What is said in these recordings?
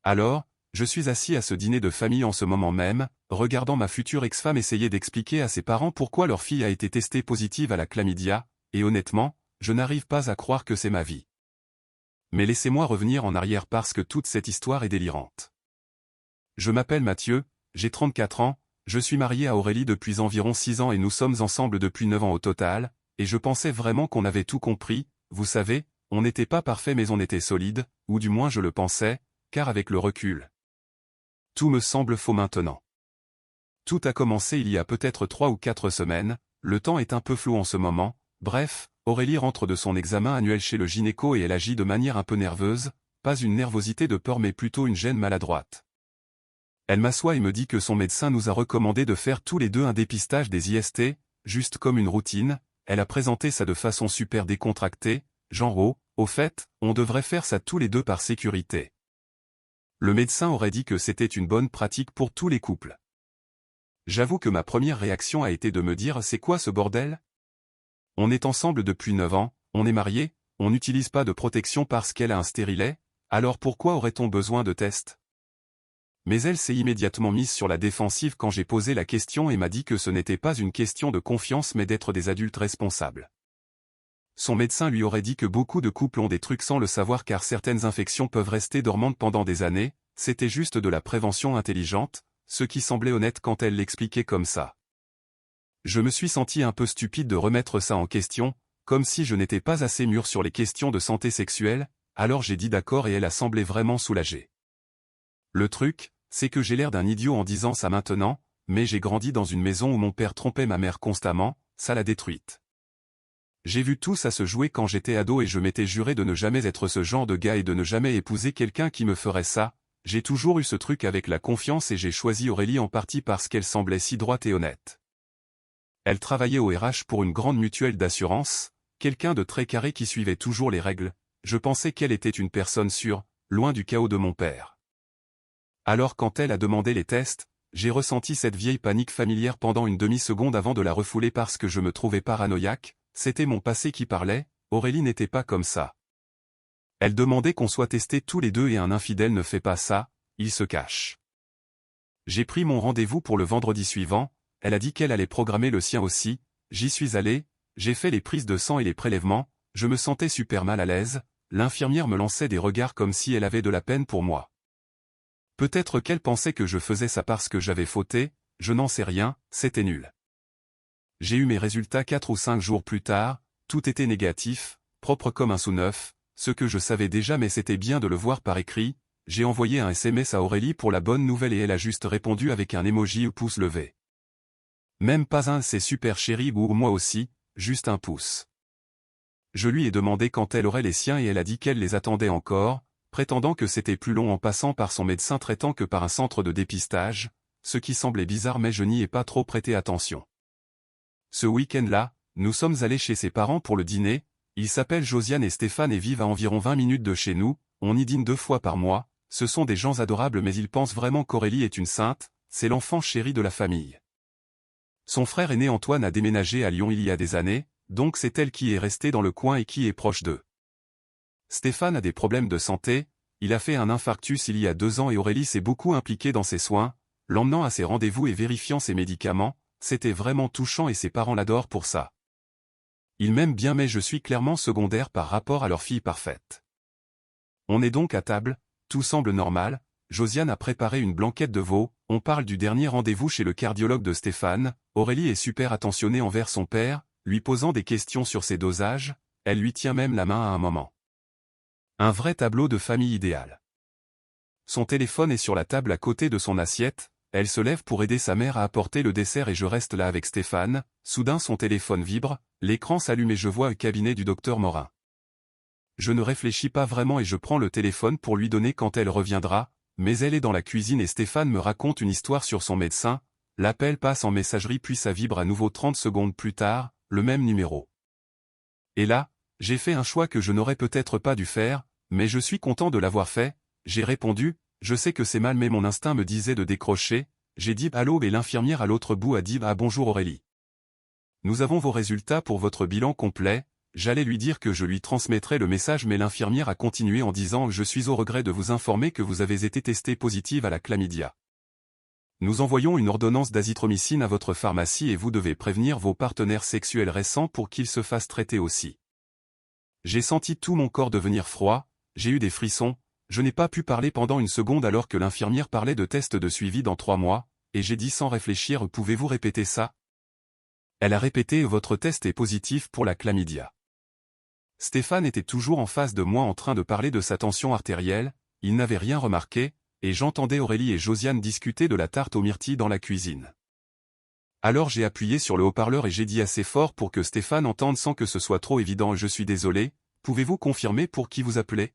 Alors, je suis assis à ce dîner de famille en ce moment même, regardant ma future ex-femme essayer d'expliquer à ses parents pourquoi leur fille a été testée positive à la chlamydia, et honnêtement, je n'arrive pas à croire que c'est ma vie. Mais laissez-moi revenir en arrière parce que toute cette histoire est délirante. Je m'appelle Mathieu, j'ai 34 ans, je suis marié à Aurélie depuis environ 6 ans et nous sommes ensemble depuis 9 ans au total, et je pensais vraiment qu'on avait tout compris, vous savez, on n'était pas parfait mais on était solide, ou du moins je le pensais, car avec le recul, tout me semble faux maintenant. Tout a commencé il y a peut-être 3 ou 4 semaines, le temps est un peu flou en ce moment, bref, Aurélie rentre de son examen annuel chez le gynéco et elle agit de manière un peu nerveuse, pas une nervosité de peur mais plutôt une gêne maladroite. Elle m'assoit et me dit que son médecin nous a recommandé de faire tous les deux un dépistage des IST, juste comme une routine, elle a présenté ça de façon super décontractée, genre au fait, on devrait faire ça tous les deux par sécurité. Le médecin aurait dit que c'était une bonne pratique pour tous les couples. J'avoue que ma première réaction a été de me dire c'est quoi ce bordel? On est ensemble depuis 9 ans, on est mariés, on n'utilise pas de protection parce qu'elle a un stérilet, alors pourquoi aurait-on besoin de tests? Mais elle s'est immédiatement mise sur la défensive quand j'ai posé la question et m'a dit que ce n'était pas une question de confiance mais d'être des adultes responsables. Son médecin lui aurait dit que beaucoup de couples ont des trucs sans le savoir car certaines infections peuvent rester dormantes pendant des années, c'était juste de la prévention intelligente, ce qui semblait honnête quand elle l'expliquait comme ça. Je me suis senti un peu stupide de remettre ça en question, comme si je n'étais pas assez mûr sur les questions de santé sexuelle, alors j'ai dit d'accord et elle a semblé vraiment soulagée. Le truc, c'est que j'ai l'air d'un idiot en disant ça maintenant, mais j'ai grandi dans une maison où mon père trompait ma mère constamment, ça l'a détruite. J'ai vu tout ça se jouer quand j'étais ado et je m'étais juré de ne jamais être ce genre de gars et de ne jamais épouser quelqu'un qui me ferait ça. J'ai toujours eu ce truc avec la confiance et j'ai choisi Aurélie en partie parce qu'elle semblait si droite et honnête. Elle travaillait au RH pour une grande mutuelle d'assurance, quelqu'un de très carré qui suivait toujours les règles, je pensais qu'elle était une personne sûre, loin du chaos de mon père. Alors quand elle a demandé les tests, j'ai ressenti cette vieille panique familière pendant une demi-seconde avant de la refouler parce que je me trouvais paranoïaque, c'était mon passé qui parlait, Aurélie n'était pas comme ça. Elle demandait qu'on soit testés tous les deux et un infidèle ne fait pas ça, il se cache. J'ai pris mon rendez-vous pour le vendredi suivant, elle a dit qu'elle allait programmer le sien aussi, j'y suis allé, j'ai fait les prises de sang et les prélèvements, je me sentais super mal à l'aise, l'infirmière me lançait des regards comme si elle avait de la peine pour moi. Peut-être qu'elle pensait que je faisais ça parce que j'avais fauté, je n'en sais rien, c'était nul. J'ai eu mes résultats 4 ou 5 jours plus tard, tout était négatif, propre comme un sous-neuf, ce que je savais déjà mais c'était bien de le voir par écrit, j'ai envoyé un SMS à Aurélie pour la bonne nouvelle et elle a juste répondu avec un emoji ou pouce levé. Même pas un c'est super chéri ou moi aussi, juste un pouce. Je lui ai demandé quand elle aurait les siens et elle a dit qu'elle les attendait encore, prétendant que c'était plus long en passant par son médecin traitant que par un centre de dépistage, ce qui semblait bizarre mais je n'y ai pas trop prêté attention. Ce week-end-là, nous sommes allés chez ses parents pour le dîner, ils s'appellent Josiane et Stéphane et vivent à environ 20 minutes de chez nous, on y dîne 2 fois par mois, ce sont des gens adorables mais ils pensent vraiment qu'Aurélie est une sainte, c'est l'enfant chéri de la famille. Son frère aîné Antoine a déménagé à Lyon il y a des années, donc c'est elle qui est restée dans le coin et qui est proche d'eux. Stéphane a des problèmes de santé, il a fait un infarctus il y a 2 ans et Aurélie s'est beaucoup impliquée dans ses soins, l'emmenant à ses rendez-vous et vérifiant ses médicaments, c'était vraiment touchant et ses parents l'adorent pour ça. Ils m'aiment bien mais je suis clairement secondaire par rapport à leur fille parfaite. On est donc à table, tout semble normal, Josiane a préparé une blanquette de veau, on parle du dernier rendez-vous chez le cardiologue de Stéphane, Aurélie est super attentionnée envers son père, lui posant des questions sur ses dosages, elle lui tient même la main à un moment. Un vrai tableau de famille idéal. Son téléphone est sur la table à côté de son assiette, elle se lève pour aider sa mère à apporter le dessert et je reste là avec Stéphane, soudain son téléphone vibre, l'écran s'allume et je vois le cabinet du docteur Morin. Je ne réfléchis pas vraiment et je prends le téléphone pour lui donner quand elle reviendra, mais elle est dans la cuisine et Stéphane me raconte une histoire sur son médecin, l'appel passe en messagerie puis ça vibre à nouveau 30 secondes plus tard, le même numéro. Et là, j'ai fait un choix que je n'aurais peut-être pas dû faire, mais je suis content de l'avoir fait, j'ai répondu, je sais que c'est mal mais mon instinct me disait de décrocher, j'ai dit allô et l'infirmière à l'autre bout a dit bonjour Aurélie. Nous avons vos résultats pour votre bilan complet, j'allais lui dire que je lui transmettrais le message mais l'infirmière a continué en disant « Je suis au regret de vous informer que vous avez été testée positive à la chlamydia. Nous envoyons une ordonnance d'azithromycine à votre pharmacie et vous devez prévenir vos partenaires sexuels récents pour qu'ils se fassent traiter aussi. » J'ai senti tout mon corps devenir froid, j'ai eu des frissons, je n'ai pas pu parler pendant une seconde alors que l'infirmière parlait de tests de suivi dans 3 mois, et j'ai dit sans réfléchir « Pouvez-vous répéter ça ?» Elle a répété « Votre test est positif pour la chlamydia. » Stéphane était toujours en face de moi en train de parler de sa tension artérielle, il n'avait rien remarqué, et j'entendais Aurélie et Josiane discuter de la tarte aux myrtilles dans la cuisine. Alors j'ai appuyé sur le haut-parleur et j'ai dit assez fort pour que Stéphane entende sans que ce soit trop évident « Je suis désolé, pouvez-vous confirmer pour qui vous appelez ?»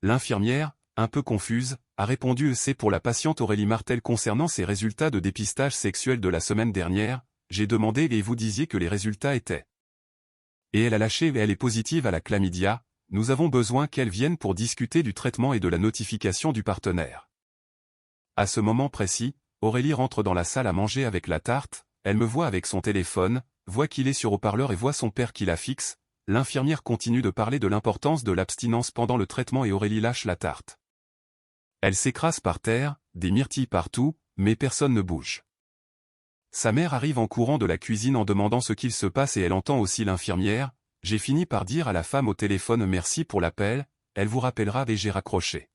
L'infirmière, un peu confuse, a répondu « C'est pour la patiente Aurélie Martel concernant ses résultats de dépistage sexuel de la semaine dernière, j'ai demandé et vous disiez que les résultats étaient. » Et elle a lâché « Elle est positive à la chlamydia, nous avons besoin qu'elle vienne pour discuter du traitement et de la notification du partenaire. » À ce moment précis, Aurélie rentre dans la salle à manger avec la tarte, elle me voit avec son téléphone, voit qu'il est sur haut-parleur et voit son père qui la fixe. L'infirmière continue de parler de l'importance de l'abstinence pendant le traitement et Aurélie lâche la tarte. Elle s'écrase par terre, des myrtilles partout, mais personne ne bouge. Sa mère arrive en courant de la cuisine en demandant ce qu'il se passe et elle entend aussi l'infirmière. J'ai fini par dire à la femme au téléphone « Merci pour l'appel, elle vous rappellera » et j'ai raccroché.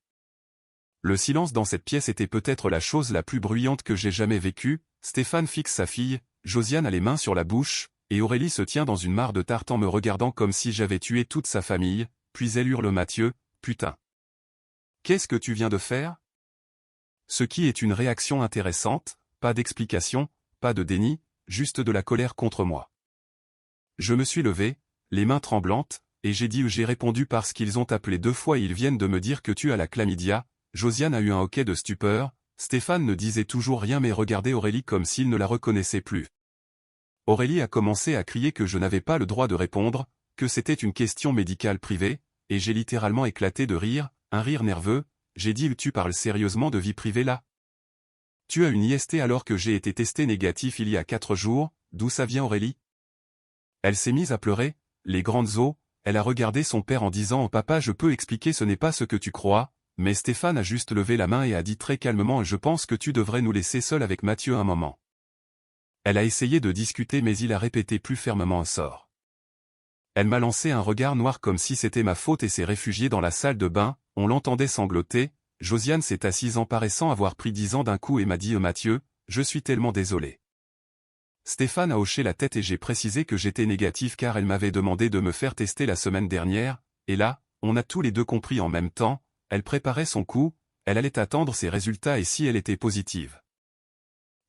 Le silence dans cette pièce était peut-être la chose la plus bruyante que j'ai jamais vécue. Stéphane fixe sa fille, Josiane a les mains sur la bouche, et Aurélie se tient dans une mare de tarte en me regardant comme si j'avais tué toute sa famille, puis elle hurle « Mathieu, putain. Qu'est-ce que tu viens de faire ?» Ce qui est une réaction intéressante, pas d'explication, pas de déni, juste de la colère contre moi. Je me suis levé, les mains tremblantes, et j'ai répondu parce qu'ils ont appelé 2 fois et ils viennent de me dire que tu as la chlamydia. Josiane a eu un hoquet de stupeur, Stéphane ne disait toujours rien mais regardait Aurélie comme s'il ne la reconnaissait plus. Aurélie a commencé à crier que je n'avais pas le droit de répondre, que c'était une question médicale privée, et j'ai littéralement éclaté de rire, un rire nerveux. J'ai dit « Tu parles sérieusement de vie privée là ? Tu as une IST alors que j'ai été testé négatif il y a 4 jours, d'où ça vient Aurélie ?» Elle s'est mise à pleurer, les grandes eaux, elle a regardé son père en disant « Papa je peux expliquer ce n'est pas ce que tu crois », mais Stéphane a juste levé la main et a dit très calmement « Je pense que tu devrais nous laisser seuls avec Mathieu un moment. » Elle a essayé de discuter mais il a répété plus fermement un sort. Elle m'a lancé un regard noir comme si c'était ma faute et s'est réfugiée dans la salle de bain, on l'entendait sangloter. Josiane s'est assise en paraissant avoir pris 10 ans d'un coup et m'a dit « Mathieu, je suis tellement désolé. » Stéphane a hoché la tête et j'ai précisé que j'étais négatif car elle m'avait demandé de me faire tester la semaine dernière, et là, on a tous les deux compris en même temps, elle préparait son coup, elle allait attendre ses résultats et si elle était positive.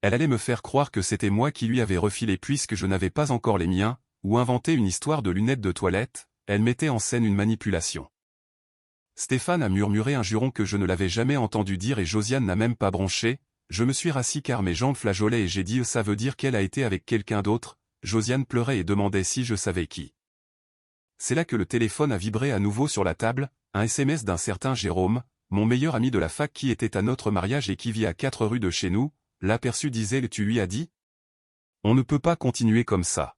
Elle allait me faire croire que c'était moi qui lui avais refilé puisque je n'avais pas encore les miens, ou inventer une histoire de lunettes de toilette, elle mettait en scène une manipulation. Stéphane a murmuré un juron que je ne l'avais jamais entendu dire et Josiane n'a même pas bronché. Je me suis rassis car mes jambes flageolaient et j'ai dit « Ça veut dire qu'elle a été avec quelqu'un d'autre ?» Josiane pleurait et demandait si je savais qui. C'est là que le téléphone a vibré à nouveau sur la table, un SMS d'un certain Jérôme, mon meilleur ami de la fac qui était à notre mariage et qui vit à 4 rues de chez nous. L'aperçu disait « Tu lui as dit ? On ne peut pas continuer comme ça. »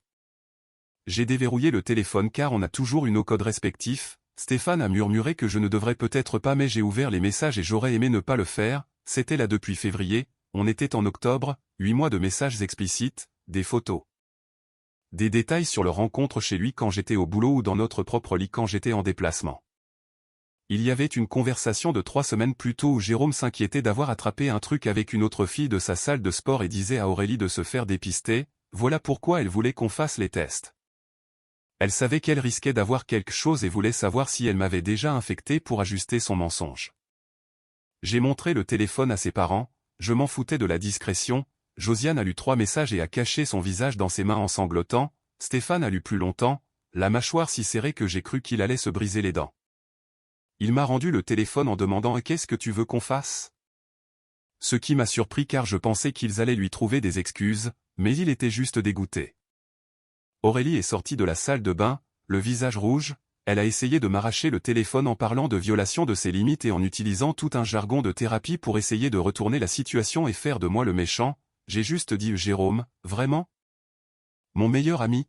J'ai déverrouillé le téléphone car on a toujours une code respectif. Stéphane a murmuré que je ne devrais peut-être pas mais j'ai ouvert les messages et j'aurais aimé ne pas le faire, c'était là depuis février, on était en octobre, 8 mois de messages explicites, des photos. Des détails sur leur rencontre chez lui quand j'étais au boulot ou dans notre propre lit quand j'étais en déplacement. Il y avait une conversation de 3 semaines plus tôt où Jérôme s'inquiétait d'avoir attrapé un truc avec une autre fille de sa salle de sport et disait à Aurélie de se faire dépister, voilà pourquoi elle voulait qu'on fasse les tests. Elle savait qu'elle risquait d'avoir quelque chose et voulait savoir si elle m'avait déjà infecté pour ajuster son mensonge. J'ai montré le téléphone à ses parents, je m'en foutais de la discrétion. Josiane a lu 3 messages et a caché son visage dans ses mains en sanglotant. Stéphane a lu plus longtemps, la mâchoire si serrée que j'ai cru qu'il allait se briser les dents. Il m'a rendu le téléphone en demandant « Qu'est-ce que tu veux qu'on fasse ?» Ce qui m'a surpris car je pensais qu'ils allaient lui trouver des excuses, mais il était juste dégoûté. Aurélie est sortie de la salle de bain, le visage rouge, elle a essayé de m'arracher le téléphone en parlant de violation de ses limites et en utilisant tout un jargon de thérapie pour essayer de retourner la situation et faire de moi le méchant. J'ai juste dit « Jérôme, vraiment ? Mon meilleur ami ?»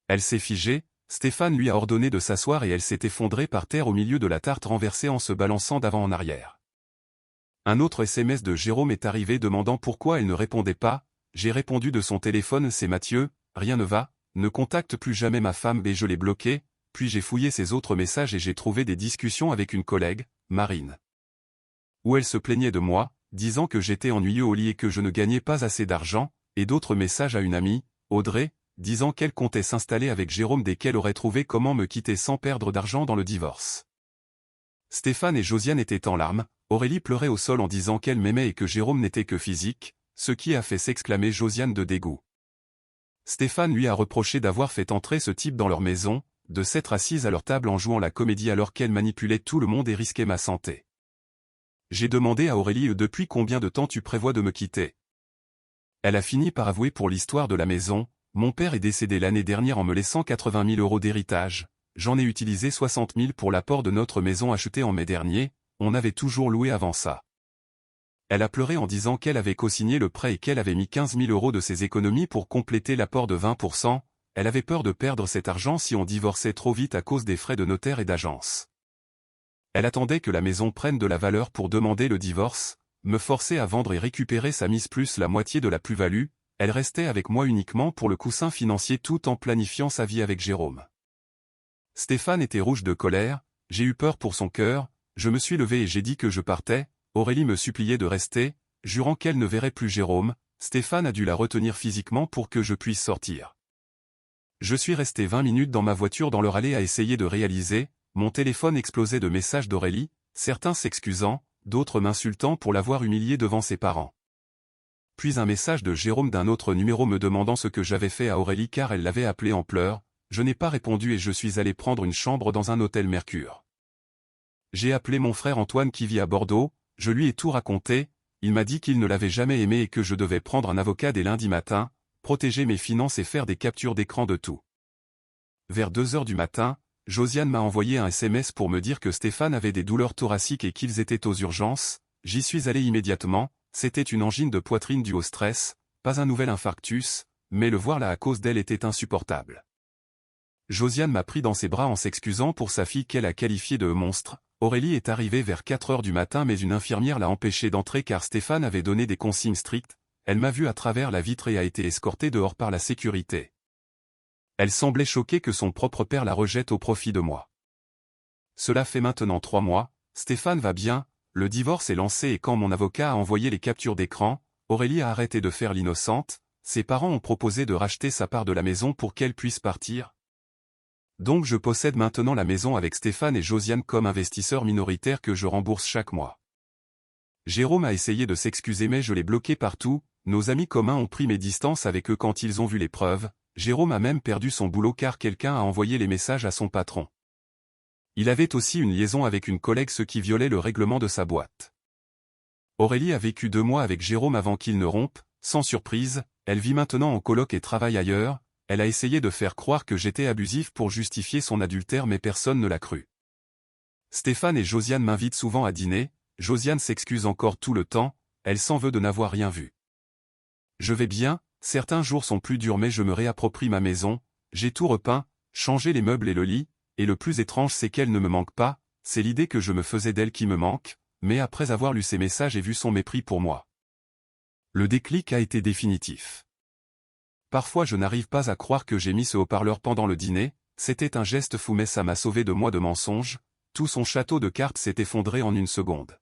Elle s'est figée, Stéphane lui a ordonné de s'asseoir et elle s'est effondrée par terre au milieu de la tarte renversée en se balançant d'avant en arrière. Un autre SMS de Jérôme est arrivé demandant pourquoi elle ne répondait pas. J'ai répondu de son téléphone: c'est Mathieu, rien ne va, ne contacte plus jamais ma femme, et je l'ai bloqué. Puis j'ai fouillé ses autres messages et j'ai trouvé des discussions avec une collègue, Marine, où elle se plaignait de moi, disant que j'étais ennuyeux au lit et que je ne gagnais pas assez d'argent, et d'autres messages à une amie, Audrey, disant qu'elle comptait s'installer avec Jérôme dès qu'elle aurait trouvé comment me quitter sans perdre d'argent dans le divorce. Stéphane et Josiane étaient en larmes, Aurélie pleurait au sol en disant qu'elle m'aimait et que Jérôme n'était que physique, ce qui a fait s'exclamer Josiane de dégoût. Stéphane lui a reproché d'avoir fait entrer ce type dans leur maison, de s'être assise à leur table en jouant la comédie alors qu'elle manipulait tout le monde et risquait ma santé. J'ai demandé à Aurélie: depuis combien de temps tu prévois de me quitter? Elle a fini par avouer pour l'histoire de la maison: mon père est décédé l'année dernière en me laissant 80 000 € d'héritage, j'en ai utilisé 60 000 pour l'apport de notre maison achetée en mai dernier, on avait toujours loué avant ça. Elle a pleuré en disant qu'elle avait co-signé le prêt et qu'elle avait mis 15 000 € de ses économies pour compléter l'apport de 20%, elle avait peur de perdre cet argent si on divorçait trop vite à cause des frais de notaire et d'agence. Elle attendait que la maison prenne de la valeur pour demander le divorce, me forcer à vendre et récupérer sa mise plus la moitié de la plus-value, elle restait avec moi uniquement pour le coussin financier tout en planifiant sa vie avec Jérôme. Stéphane était rouge de colère, j'ai eu peur pour son cœur, je me suis levé et j'ai dit que je partais, Aurélie me suppliait de rester, jurant qu'elle ne verrait plus Jérôme, Stéphane a dû la retenir physiquement pour que je puisse sortir. Je suis resté 20 minutes dans ma voiture dans leur allée à essayer de réaliser, mon téléphone explosait de messages d'Aurélie, certains s'excusant, d'autres m'insultant pour l'avoir humiliée devant ses parents. Puis un message de Jérôme d'un autre numéro me demandant ce que j'avais fait à Aurélie car elle l'avait appelé en pleurs, je n'ai pas répondu et je suis allé prendre une chambre dans un hôtel Mercure. J'ai appelé mon frère Antoine qui vit à Bordeaux, je lui ai tout raconté, il m'a dit qu'il ne l'avait jamais aimé et que je devais prendre un avocat dès lundi matin, protéger mes finances et faire des captures d'écran de tout. Vers 2 heures du matin, Josiane m'a envoyé un SMS pour me dire que Stéphane avait des douleurs thoraciques et qu'ils étaient aux urgences, j'y suis allé immédiatement, c'était une angine de poitrine due au stress, pas un nouvel infarctus, mais le voir là à cause d'elle était insupportable. Josiane m'a pris dans ses bras en s'excusant pour sa fille qu'elle a qualifiée de monstre. Aurélie est arrivée vers 4 heures du matin mais une infirmière l'a empêchée d'entrer car Stéphane avait donné des consignes strictes, elle m'a vu à travers la vitre et a été escortée dehors par la sécurité. Elle semblait choquée que son propre père la rejette au profit de moi. Cela fait maintenant 3 mois, Stéphane va bien, le divorce est lancé et quand mon avocat a envoyé les captures d'écran, Aurélie a arrêté de faire l'innocente, ses parents ont proposé de racheter sa part de la maison pour qu'elle puisse partir. Donc je possède maintenant la maison avec Stéphane et Josiane comme investisseurs minoritaires que je rembourse chaque mois. Jérôme a essayé de s'excuser mais je l'ai bloqué partout, nos amis communs ont pris mes distances avec eux quand ils ont vu les preuves, Jérôme a même perdu son boulot car quelqu'un a envoyé les messages à son patron. Il avait aussi une liaison avec une collègue ce qui violait le règlement de sa boîte. Aurélie a vécu 2 mois avec Jérôme avant qu'il ne rompe, sans surprise, elle vit maintenant en coloc et travaille ailleurs, elle a essayé de faire croire que j'étais abusif pour justifier son adultère mais personne ne l'a cru. Stéphane et Josiane m'invitent souvent à dîner, Josiane s'excuse encore tout le temps, elle s'en veut de n'avoir rien vu. Je vais bien, certains jours sont plus durs mais je me réapproprie ma maison, j'ai tout repeint, changé les meubles et le lit, et le plus étrange c'est qu'elle ne me manque pas, c'est l'idée que je me faisais d'elle qui me manque, mais après avoir lu ses messages et vu son mépris pour moi. Le déclic a été définitif. Parfois je n'arrive pas à croire que j'ai mis ce haut-parleur pendant le dîner, c'était un geste fou mais ça m'a sauvé de moi de mensonges, tout son château de cartes s'est effondré en une seconde.